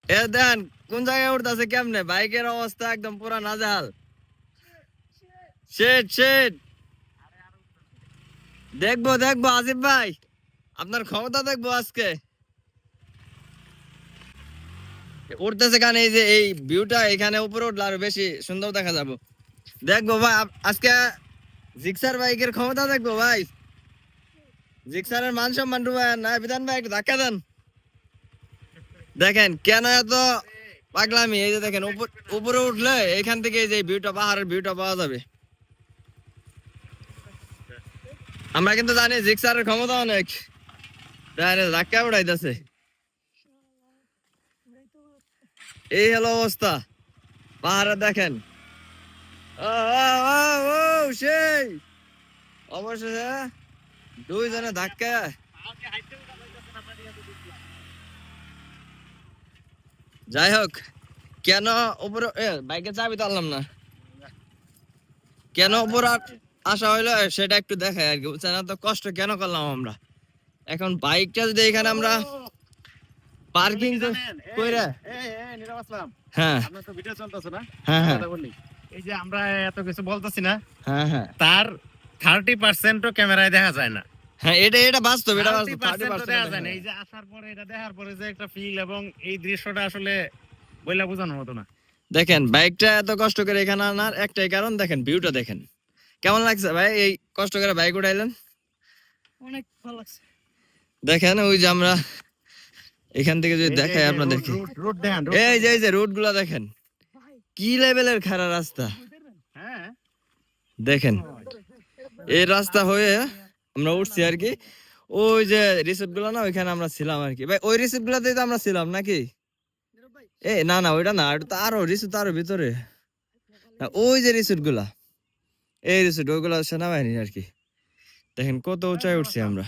এ দেন কোন জায়গায় উঠতেছে কেমনে, বাইকের অবস্থা একদম পুরা নাজেহাল। শেট শেট দেখবো দেখবো আসিফ ভাই, আপনার ক্ষমতা দেখবো আজকে। উঠতেছে কারণ এই যে এই ভিউটা এখানে উপরে উঠলে আরো বেশি সুন্দর দেখা যাবো। দেখবো ভাই আজকে জিক্সার বাইকের ক্ষমতা দেখবো ভাই। জিক্সারের মান সম্মান ডুবায় না, বিধান ভাই একটু ধাক্কা দেন। দেখেন কেন এত পাগলামি, এই যে দেখেন উপরে উঠলে এখান থেকে এই যে ভিউটা, পাহাড়ের ভিউটা পাওয়া যাবে। আমরা কিন্তু জানি জিক্সারের ক্ষমতা অনেক। দেখেন ধাক্কা উড়াইতেছে, এই হলো অবস্থা পাহাড়ে। দেখেন সেই অবশেষে দুইজনে ধাক্কা। যাই হোক, কেন উপরে বাইকের চাবি তো আনলাম না, কেন উপরে আসা হইলো সেটা একটু দেখাই আর কি, বুঝছেন? তো কষ্ট কেন করলাম আমরা। এখন বাইকটা যদি এখানে আমরা পার্কিং কইরা, হ্যাঁ আপনার তো ভিডিও চলতেছে না, হ্যাঁ হ্যাঁ কথা বলি। এই যে আমরা এত কিছু বলতেছি না, হ্যাঁ হ্যাঁ তার 30% ক্যামেরায় দেখা যায় না। হ্যাঁ, এটা বাস্তব, এটা বাস্তব। 30% দেখা যায় না। এই যে আসার পরে, এটা দেখার পরে যে একটা ফিল এবং এই দৃশ্যটা আসলে বইলা বোঝানোর মতো না। দেখেন বাইকটা এত কষ্ট করে এখানে আনার একটাই কারণ, দেখেন ভিউটা দেখেন কেমন লাগছে ভাই। এই কষ্ট করে বাইক উঠাইলেন, অনেক ভালো লাগছে। দেখেন ওই যে আমরা এখান থেকে যদি দেখাই আপনাদেরকে, এই যে রোড গুলা দেখেন কি লেভেলের খারাপ রাস্তা। হ্যাঁ দেখেন এই রাস্তা হয়ে আমরা উঠছি আর কি, ওই যে রিসোর্ট গুলো না ওইখানে আমরা ছিলাম আর কি ভাই। ওই রিসোর্ট গুলাতেই তো আমরা ছিলাম নাকি? এ না না ওইটা না, ওটা তো আরো রিসোর্ট আরো ভিতরে। না, ওই যে রিসোর্ট গুলা, এই রিসোর্ট ওইগুলা সেনাবাহিনী আর কি। দেখেন কত উঁচায় উঠছি আমরা।